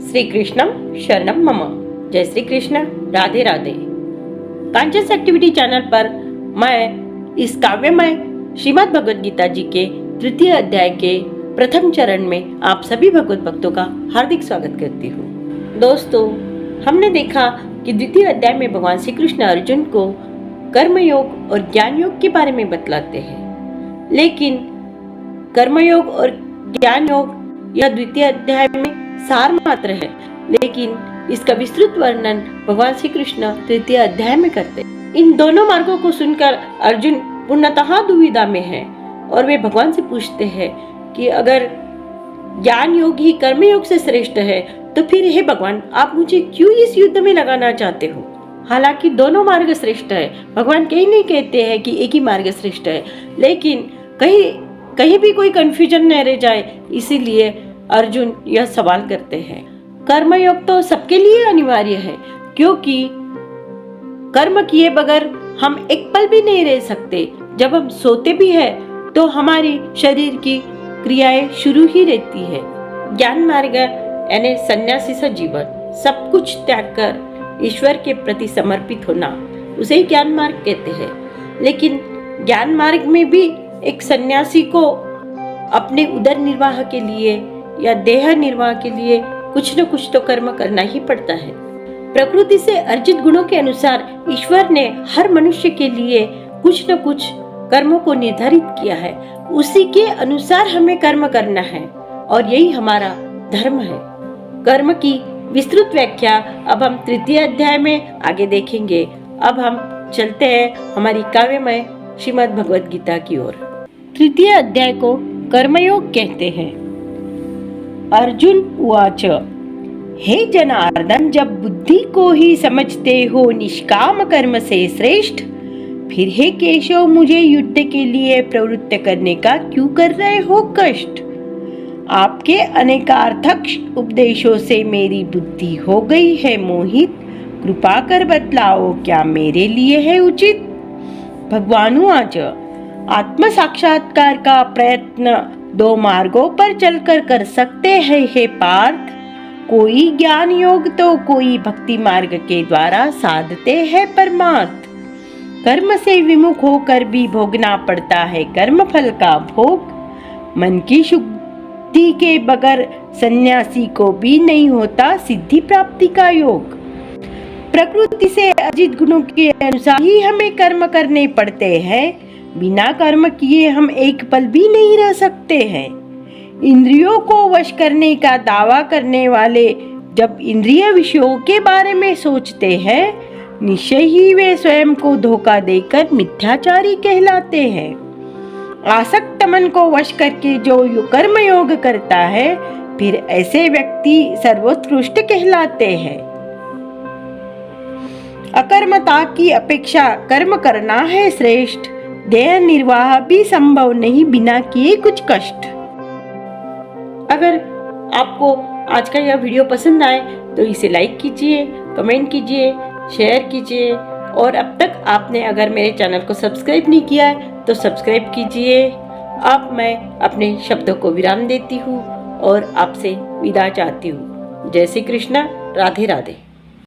श्री कृष्णम शरणम मम। जय Shri Krishna, Radhe Radhe. Conscious activity channel पर मैं इस काव्यमय श्रीमद् भगवद गीता जी के तृतीय अध्याय के प्रथम चरण में आप सभी भगवत भक्तों का हार्दिक स्वागत करती हूँ। दोस्तों, हमने देखा कि द्वितीय अध्याय में भगवान श्री कृष्ण अर्जुन को कर्मयोग और ज्ञान योग के बारे में बतलाते हैं, लेकिन कर्मयोग और ज्ञान योग यह द्वितीय अध्याय में सार मात्र है, लेकिन इसका विस्तृत वर्णन भगवान श्री कृष्ण तृतीय अध्याय में करते हैं। इन दोनों मार्गों को सुनकर अर्जुन पूर्णतः दुविधा में है और वे भगवान से पूछते हैं कि अगर ज्ञान योग ही कर्म योग से श्रेष्ठ है तो फिर हे भगवान, आप मुझे क्यों इस युद्ध में लगाना चाहते हो? हालांकि दोनों मार्ग श्रेष्ठ है, भगवान कहीं नहीं कहते हैं कि एक ही मार्ग श्रेष्ठ है, लेकिन कहीं भी कोई कंफ्यूजन न रह जाए, इसीलिए अर्जुन यह सवाल करते हैं। कर्मयोग तो सबके लिए अनिवार्य है, क्योंकि कर्म किए बगैर हम एक पल भी नहीं रह सकते। जब हम सोते भी हैं तो हमारी शरीर की क्रियाएं शुरू ही रहती है। ज्ञान मार्ग यानी सन्यासी सा जीवन, सब कुछ त्याग कर ईश्वर के प्रति समर्पित होना, उसे ही ज्ञान मार्ग कहते हैं। लेकिन ज्ञान मार्ग में भी एक सन्यासी को अपने उदर निर्वाह के लिए या देह निर्वाह के लिए कुछ न कुछ तो कर्म करना ही पड़ता है। प्रकृति से अर्जित गुणों के अनुसार ईश्वर ने हर मनुष्य के लिए कुछ न कुछ कर्मों को निर्धारित किया है, उसी के अनुसार हमें कर्म करना है और यही हमारा धर्म है। कर्म की विस्तृत व्याख्या अब हम तृतीय अध्याय में आगे देखेंगे। अब हम चलते हैं हमारी काव्यमय श्रीमद् भगवद गीता की ओर। तृतीय अध्याय को कर्मयोग कहते हैं। अर्जुन उवाच, हे जनार्दन, जब बुद्धि को ही समझते हो निष्काम कर्म से श्रेष्ठ, फिर हे केशव मुझे युद्ध के लिए प्रवृत्त करने का क्यों कर रहे हो कष्ट? आपके अनेकार्थक उपदेशों से मेरी बुद्धि हो गई है मोहित, कृपा कर बतलाओ क्या मेरे लिए है उचित? भगवान उवाच, आत्म साक्षात्कार का प्रयत्न दो मार्गों पर चलकर कर सकते हैं हे पार्थ। कोई ज्ञान योग तो कोई भक्ति मार्ग के द्वारा साधते हैं परमार्थ। कर्म से विमुख होकर भी भोगना पड़ता है कर्म फल का भोग। मन की शुद्धि के बगैर सन्यासी को भी नहीं होता सिद्धि प्राप्ति का योग। प्रकृति से अर्जित गुणों के अनुसार ही हमें कर्म करने पड़ते हैं, बिना कर्म किए हम एक पल भी नहीं रह सकते हैं। इंद्रियों को वश करने का दावा करने वाले जब इंद्रिय विषयों के बारे में सोचते हैं, निश्चय ही वे स्वयं को धोखा देकर मिथ्याचारी कहलाते हैं। आसक्त मन को वश करके जो कर्म योग करता है, फिर ऐसे व्यक्ति सर्वोत्कृष्ट कहलाते हैं। अकर्मता की अपेक्षा कर्म करना है श्रेष्ठ। देह निर्वाह भी संभव नहीं बिना किए कुछ कष्ट। अगर आपको आज का यह वीडियो पसंद आए तो इसे लाइक कीजिए, कमेंट कीजिए, शेयर कीजिए, और अब तक आपने अगर मेरे चैनल को सब्सक्राइब नहीं किया है तो सब्सक्राइब कीजिए। अब मैं अपने शब्दों को विराम देती हूँ और आपसे विदा चाहती हूँ। जय श्री कृष्ण, राधे राधे।